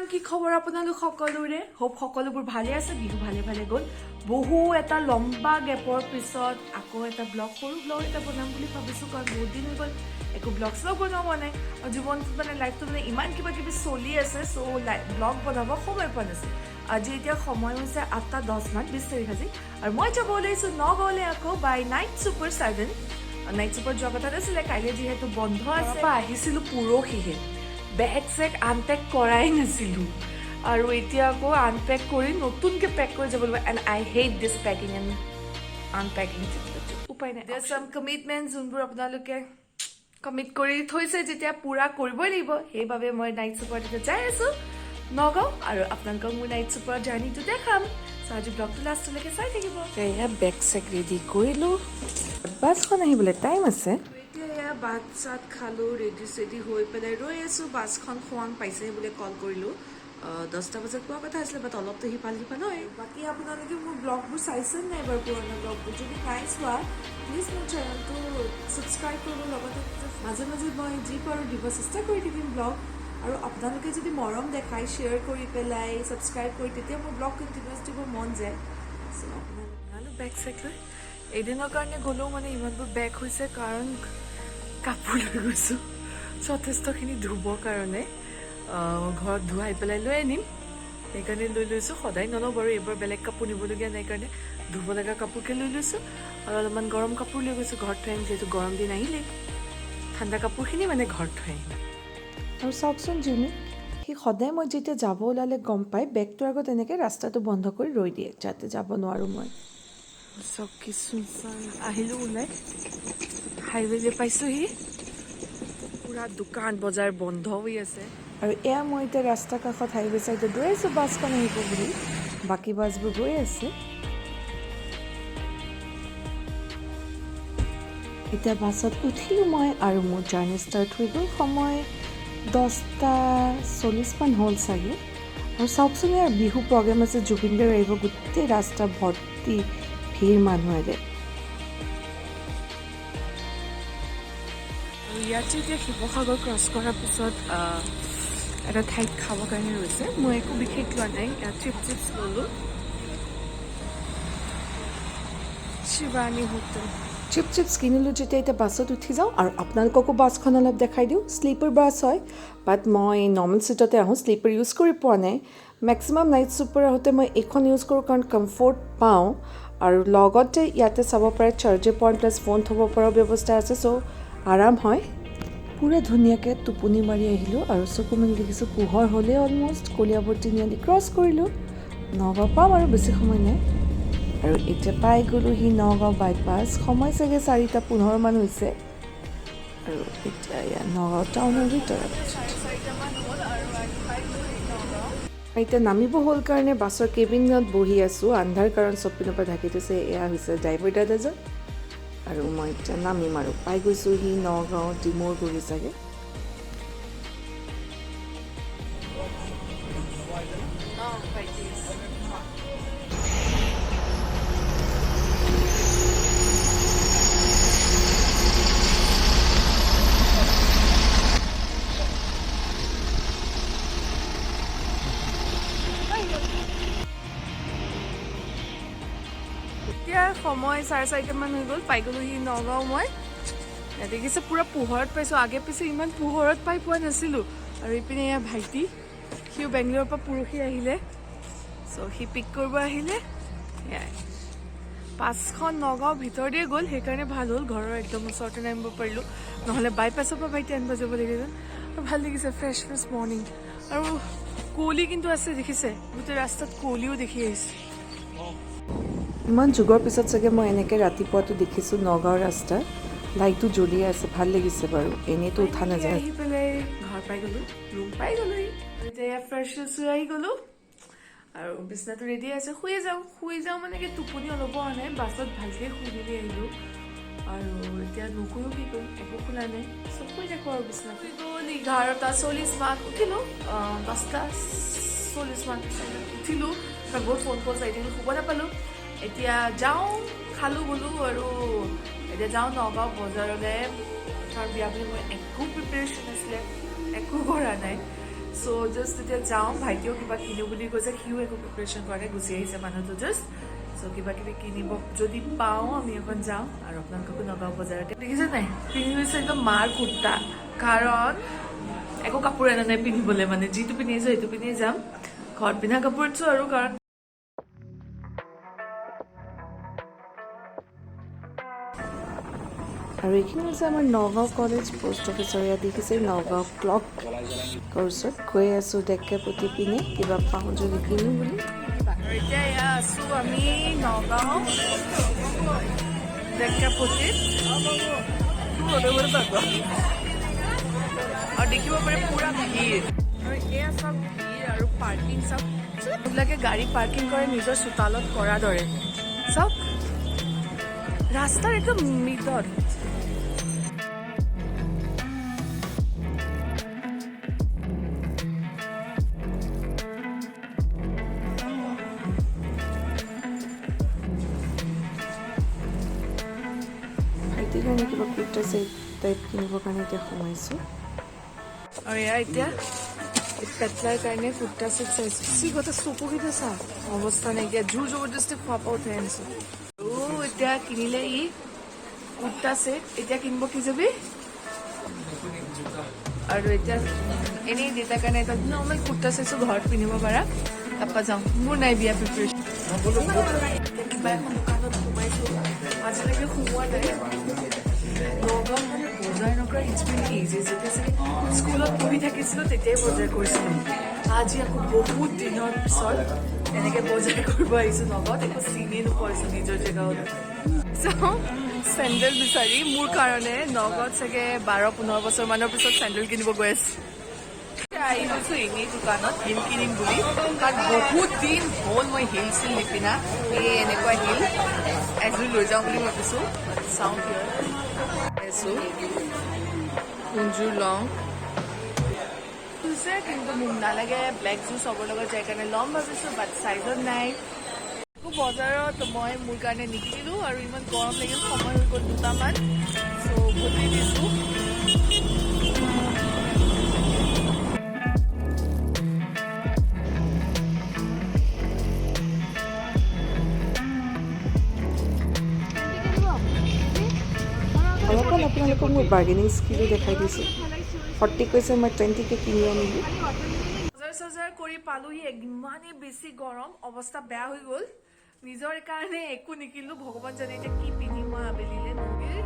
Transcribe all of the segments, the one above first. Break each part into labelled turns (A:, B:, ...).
A: everyone কি খবৰ আপোনালোক সকলোৰে হোপ সকলোবোৰ ভালে আছে বিহু ভালে গ'ল বহু এটা লম্বা গেপৰ পিছত আকৌ এটা ব্লগ সৰু ব্লগ এটা বনাম বুলি ভাবিছো কাৰণ বহুত দিন হৈ গ'ল একো ব্লগ শ্লগ বনাব নাই আৰু জীৱনটো মানে লাইফটো মানে ইমান কিবা কিবি চলি আছে চ' ব্লগ বনাব সময় পোৱা নাছিল আজি এতিয়া সময় হৈছে 8:10 মান 20 তাৰিখ আজি আৰু মই যাব ওলাইছো নগাঁৱলৈ আকৌ বাই নাইট ছুপাৰ 7 নাইট ছুপাৰ যোৱা কথা আছিলে কাইলৈ যিহেতু বন্ধ আছে আহিছিলো পৰহিহে বেগ চেগ আনপেক কৰাই নাছিলোঁ আৰু এতিয়া আকৌ আনপেক কৰি নতুনকৈ পেক কৰি যাব লাগিব and I hate this packing and unpacking উপায় নাই দেয়াৰ চাম কমিটমেণ্ট যোনবোৰ আপোনালোকে কমিট কৰি থৈছে যেতিয়া পূৰা কৰিবই লাগিব সেইবাবে মই নাইট ছুপাৰত এতিয়া যাই আছোঁ নগাঁও আৰু আপোনালোকক মোৰ নাইট ছুপাৰ জাৰ্ণিটো দেখাম চ' আজি ব্লগটো লাষ্টলৈকে চাই থাকিব এয়া বেগ চেগ ৰেডি কৰিলোঁ বাছখন আহিবলৈ টাইম আছে এতিয়া ভাত চাত খালোঁ ৰেডি চেডি হৈ পেলাই ৰৈ আছোঁ বাছখন খোৱাং পাইছে বুলি কল কৰিলোঁ 10টা বজাত পোৱা কথা আছিলে বাট অলপতো সিফাল নহয় বাকী আপোনালোকে মোৰ ব্লগবোৰ চাইছে নাই বাৰু পুৰণা ব্লগবোৰ যদি নাই চোৱা প্লিজ মোৰ চেনেলটো ছাবস্ক্ৰাইব কৰিব লগতে মাজে মাজে মই যি পাৰোঁ দিব চেষ্টা কৰি থাকিম ব্লগ আৰু আপোনালোকে যদি মৰম দেখায় শ্বেয়াৰ কৰি পেলাই ছাবস্ক্ৰাইব কৰি তেতিয়া মোৰ ব্লগ কণ্টিনিউৱাছ দিব মন যায় চ' আপোনালোকে বেগ চেগ লৈ এদিনৰ কাৰণে গ'লেও মানে ইমানবোৰ বেগ হৈছে কাৰণ কাপোৰ লৈ গৈছোঁ যথেষ্টখিনি ধুবৰ কাৰণে ঘৰত ধুৱাই পেলাই লৈ আনিম সেইকাৰণে লৈ লৈছোঁ সদায় নলওঁ বাৰু এইবাৰ বেলেগ কাপোৰ নিবলগীয়া নাই কাৰণে ধুব লগা কাপোৰকে লৈ লৈছোঁ আৰু অলপমান গৰম কাপোৰ লৈ গৈছোঁ ঘৰত থৈ আহিম যিহেতু গৰম দিন আহিলেই ঠাণ্ডা কাপোৰখিনি মানে ঘৰত থৈ আহিম আৰু চাওকচোন জিমি সি সদায় মই যেতিয়া যাব ওলালে গম পাই বেগটোৰ আগত এনেকৈ ৰাস্তাটো বন্ধ কৰি ৰৈ দিয়ে যাতে যাব নোৱাৰোঁ মই চব কিছু আহিলোঁ ওলাই হাইৱেলৈ পাইছোঁহি পুৰা দোকান বজাৰ বন্ধ হৈ আছে আৰু এয়া মই এতিয়া ৰাস্তা কাষত হাইৱে চাইডত ৰৈ আছোঁ বাছখন আহিব বুলি বাকী বাছবোৰ গৈ আছে এতিয়া বাছত উঠিলোঁ মই আৰু মোৰ জাৰ্ণি ষ্টাৰ্ট হৈ গ'ল সময় 10:40 মান হ'ল চাগে আৰু চাওকচোন ইয়াৰ বিহু প্ৰগ্ৰেম আছে জুবিন গাৰ্গ আহিব গোটেই ৰাস্তা ভৰ্তি ভিৰ মানুহেৰে ইয়াতে এতিয়া শিৱসাগৰ ক্ৰছ কৰাৰ পিছত এটা ঠাইত খাবৰ কাৰণে ৰৈছে মই একো বিশেষ লোৱা নাই ইয়াত চিপছ ল'লোঁ শিৱানী হোটেল চিপছ কিনিলোঁ যেতিয়া এতিয়া বাছত উঠি যাওঁ আৰু আপোনালোককো বাছখন অলপ দেখাই দিওঁ শ্লিপাৰ বাছ হয় বাট মই নৰ্মেল ছিটতে আহোঁ শ্লিপাৰ ইউজ কৰি পোৱা নাই মেক্সিমাম নাইট ছুপাৰ আহোঁতে মই এইখন ইউজ কৰোঁ কাৰণ কমফৰ্ট পাওঁ আৰু লগতে ইয়াতে চাব পাৰে চাৰ্জাৰ পইণ্ট প্লাছ ফোন থ'ব পৰাৰ ব্যৱস্থা আছে চ' আৰাম হয় পুৰা ধুনীয়াকৈ টোপনি মাৰি আহিলোঁ আৰু চকু মেলি দেখিছোঁ পোহৰ হ'লেই অলমষ্ট কলিয়াবৰ তিনিআলি ক্ৰছ কৰিলোঁ নগাঁও পাম আৰু বেছি সময় নাই আৰু এতিয়া পাই গ'লোঁ সি নগাঁও বাইপাছ সময় চাগে 4:15 মান হৈছে আৰু এতিয়া ইয়াত নগাঁও টাউনৰ ভিতৰত এতিয়া নামিব হ'ল কাৰণে বাছৰ কেবিনত বহি আছোঁ আন্ধাৰ কাৰণ চব পিনৰ পৰা ঢাকি থৈছে এয়া হৈছে ড্ৰাইভাৰ দাদাজন আৰু মই এতিয়া নামিম আৰু পাই গৈছোঁ সি নগাঁও ডিমৌৰ গুৰি চাগে এতিয়া সময় 4:30 মান হৈ গ'ল পাই গ'লোহি নগাঁও মই দেখিছে পুৰা পোহৰত পাইছোঁ আগে পিছে ইমান পোহৰত পাই পোৱা নাছিলোঁ আৰু ইপিনে এয়া ভাইটি সিও বেংগলোৰৰ পৰা পৰহি আহিলে চ' সি পিক কৰিব আহিলে সেয়াই বাছখন নগাঁও ভিতৰতে গ'ল সেইকাৰণে ভাল হ'ল ঘৰৰ একদম ওচৰতে নামিব পাৰিলোঁ নহ'লে বাইপাছৰ পৰা ভাইটি আনিব যাব লাগিল আৰু ভাল লাগিছে ফ্ৰেছ মৰ্ণিং আৰু কুঁৱলী কিন্তু আছে দেখিছে গোটেই ৰাস্তাত কুঁৱলীও দেখি আহিছে ইমান যুগৰ পিছত চাগে মই এনেকৈ ৰাতিপুৱাটো দেখিছোঁ নগাঁও ৰাস্তা লাইটটো জ্বলি আছে ভাল লাগিছে বাৰু এনেইতো উঠা নাযায় আহি পেলাই ঘৰ পাই গ'লোঁ ৰুম পাই গ'লোঁ এতিয়া ফ্ৰেছ আহি গ'লোঁ আৰু বিচনাটো ৰেডি আছে শুই যাওঁ মানে কি টোপনি অলপ অহা নাই বাছত ভালকৈ শুই মেলি আহিলোঁ আৰু এতিয়া নুশুও কি কৰিম একো খোলা নাই চব শুই থাকোঁ আৰু বিচনাটো গ'ল 11:40 মান উঠিলোঁ 10:40 মান উঠিলোঁ বহুত ফোন চাই থাকিলোঁ শুব নাপালোঁ এতিয়া যাওঁ খালোঁ গ'লোঁ আৰু এতিয়া যাওঁ নগাঁও বজাৰলৈ কাৰণ বিয়া বুলি মই একো প্ৰিপেৰেশ্যন আছিলে একো কৰা নাই সো জাস্ট এতিয়া যাওঁ ভাইটিও কিবা কিনো বুলি কৈছে সিও একো প্ৰিপাৰেশ্যন কৰে গুচি আহিছে মানুহটো জাষ্ট সো কিবা কিবি কিনিব যদি পাওঁ আমি এখন যাওঁ আৰু আপোনালোককো নগাঁও বজাৰতে দেখিছে নাই পিন্ধি গৈছে একদম মাৰ কুৰ্তা কাৰণ একো কাপোৰ এনে নাই পিন্ধিবলৈ মানে যিটো পিন্ধি আহিছো সেইটো পিন্ধি যাম ঘৰত পিন্ধা কাপোৰটো আৰু কাৰণ আৰু এইখিনি হৈছে আমাৰ নগাঁও কলেজ পোষ্ট অফিচৰ ইয়াত দেখিছে নগাঁও ক্লক কৰ্চত গৈ আছোঁ ডেকাপতি পিনে কিবা পাওঁ যদি কিনো বুলি এতিয়া এয়া আছোঁ আমি নগাঁও ডেকাপতিত আৰু দেখিব পাৰে পুৰা ভিৰ আৰু এয়া চব ভিৰ আৰু পাৰ্কিং চব এইবিলাকে গাড়ী পাৰ্কিং কৰে নিজৰ চোতালত কৰাৰ দৰে চব ৰাস্তাৰ একদম মিডত কাৰণে কিবা কুৰ্তা চেট টাইপ কিনিবৰ কাৰণে এতিয়া সোমাইছোঁ আৰু এয়া এতিয়া পেটলাৰ কাৰণে কুৰ্তা চেট চাইছোঁ চি গোটেই চকুকেইটা চা অৱস্থা নাইকিয়া জোৰ জবৰদস্তি খোৱা পৰা উঠাই আনিছোঁ এতিয়া কিনিলে ই কুৰ্তা চেট এতিয়া কিনিব কি যাবি আৰু এতিয়া এনেই দেউতাৰ কাৰণে এটা নৰ্মেল কুৰ্তা চেটটো ঘৰত পিন্ধিব পাৰা তাৰপৰা যাওঁ মোৰ নাই বিয়া প্ৰিপেৰেশ্যন কিবা এখন দোকানত সোমাইছোঁ আজিলৈকে সোমোৱা নাই নগাঁও মানে বজাৰ নকৰা ইজ যেতিয়া চাগে স্কুলত পঢ়ি থাকিছিলোঁ তেতিয়াই বজাৰ কৰিছিলোঁ আজি আকৌ বহুত দিনৰ পিছত এনেকৈ বজাৰ কৰিব আহিছোঁ নগাঁৱত একো চিনিয়ে নোপোৱাইছোঁ নিজৰ জেগাত চেণ্ডেল বিচাৰি মোৰ কাৰণে নগাঁৱত চাগে 12-15 বছৰমানৰ পিছত চেণ্ডেল কিনিব গৈ আছোঁ আহি গৈছোঁ এনেই দোকানত হিল কিনিম বুলি কাৰণ বহুত দিন হ'ল মই হিল চিল নিপিন্ধা এই এনেকুৱা হিল এযোৰ লৈ যাওঁ বুলি ভাবিছোঁ চাওঁ কিয় আছোঁ কোনযোৰ লওঁ কিন্তু মোক নালাগে ব্লেক জোৰ চবৰ লগত যাই কাৰণে ল'ম ভাবিছোঁ বাট চাইজত নাই একো বজাৰত মই মোৰ কাৰণে নিকিনিলোঁ আৰু ইমান গৰম লাগিল সময় হৈ গ'ল দুটামান চ' উভতি দিছোঁ অলপমান আপোনালোকক মোৰ বাৰ্গেনিং স্কিলো দেখাই দিছোঁ 40 কৈছে মই 20কে কিনি আনিলোঁ বজাৰ কৰি পালোহি ইমানেই বেছি গৰম অৱস্থা বেয়া হৈ গ'ল নিজৰ কাৰণে একো নিকিনিলোঁ ভগৱান জানে এতিয়া কি পিন্ধিম মই আবেলিলে নগিল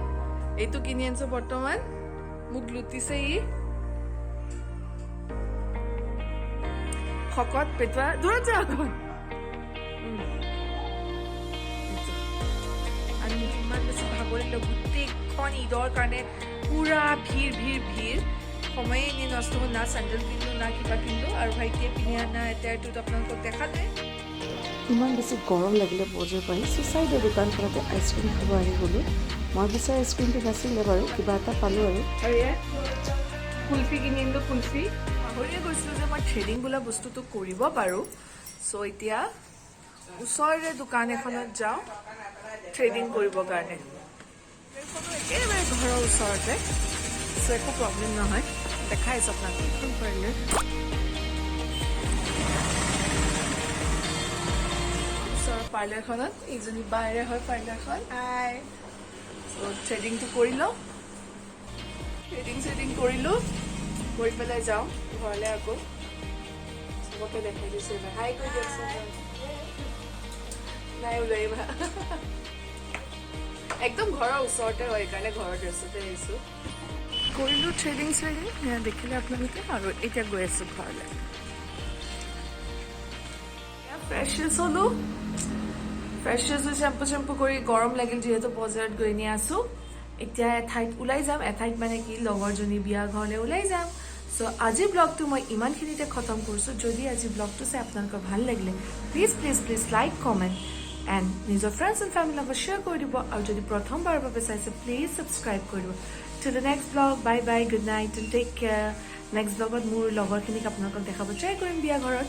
A: এইটো কিনি আনিছোঁ বৰ্তমান মোক লুটিছে ই শকত পেটুৱা দূৰত যা আকৌ আৰু ইমান বেছি ভাগৰিলোঁ গোটেইখন ঈদৰ কাৰণে পুৰা ভিৰ ভিৰ ভিৰ সময়ে এনেই নষ্ট হ'ল না চেণ্ডেল কিনিলোঁ না কিবা কিনিলোঁ আৰু ভাইটিয়ে পিন্ধি অনা এতিয়াৰটোত আপোনালোকক দেখালে ইমান বেছি গৰম লাগিলে বজাৰ পাই চুচাইডৰ দোকানখনতে আইচক্ৰীম খাব আহি গ'লোঁ মই বিচাৰ আইচক্ৰীমটো নাছিলে বাৰু কিবা এটা পালোঁ আৰু কুলফি কিনি আনিলোঁ কুলফি পাহৰিয়ে গৈছিলোঁ যে মই থ্ৰেডিং বোলা বস্তুটো কৰিব পাৰোঁ চ' এতিয়া ওচৰৰে দোকান এখনত যাওঁ থ্ৰেডিং কৰিবৰ কাৰণে একেবাৰে ঘৰৰ ওচৰতে চ' একো প্ৰব্লেম নহয় দেখাই আছোঁ আপোনালোকে ফোন কৰিলে ওচৰৰ পাৰ্লাৰখনত এইজনী বাহিৰে হয় পাৰ্লাৰখন চ' থ্ৰেডিংটো কৰি লওঁ থ্ৰেডিং কৰিলোঁ কৰি পেলাই যাওঁ ঘৰলৈ আকৌ চবকে দেখাই দিছোঁ হাই কৰি দিয়কচোন নাই ওলাই একদম ঘৰৰ ওচৰতে হয় সেইকাৰণে ঘৰৰ ড্ৰেছতে আহিছোঁ কৰিলোঁ থ্ৰেডিং দেখিলে আপোনালোকে আৰু এতিয়া গৈ আছোঁ ঘৰলৈ ফ্ৰেছ হ'লোঁ ফ্ৰেছ হৈ চেম্পু কৰি গৰম লাগিল যিহেতু বজাৰত গৈ নি আছোঁ এতিয়া এঠাইত ওলাই যাম এঠাইত মানে কি লগৰজনী বিয়া ঘৰলৈ ওলাই যাম চ' আজিৰ ব্লগটো মই ইমানখিনিতে খতম কৰিছোঁ যদি আজি ব্লগটো চাই আপোনালোকৰ ভাল লাগিলে প্লিজ লাইক কমেণ্ট এণ্ড নিজৰ ফ্ৰেণ্ডছ এণ্ড ফেমিলিৰ লগত শ্বেয়াৰ কৰি দিব আৰু যদি প্ৰথমবাৰৰ বাবে চাইছে প্লিজ ছাবস্ক্ৰাইব কৰি দিব to the next blog bye bye good night and take care next ব্লগত মোৰ লগৰখিনিক আপোনালোকক দেখাব ট্ৰাই কৰিম বিয়া ঘৰত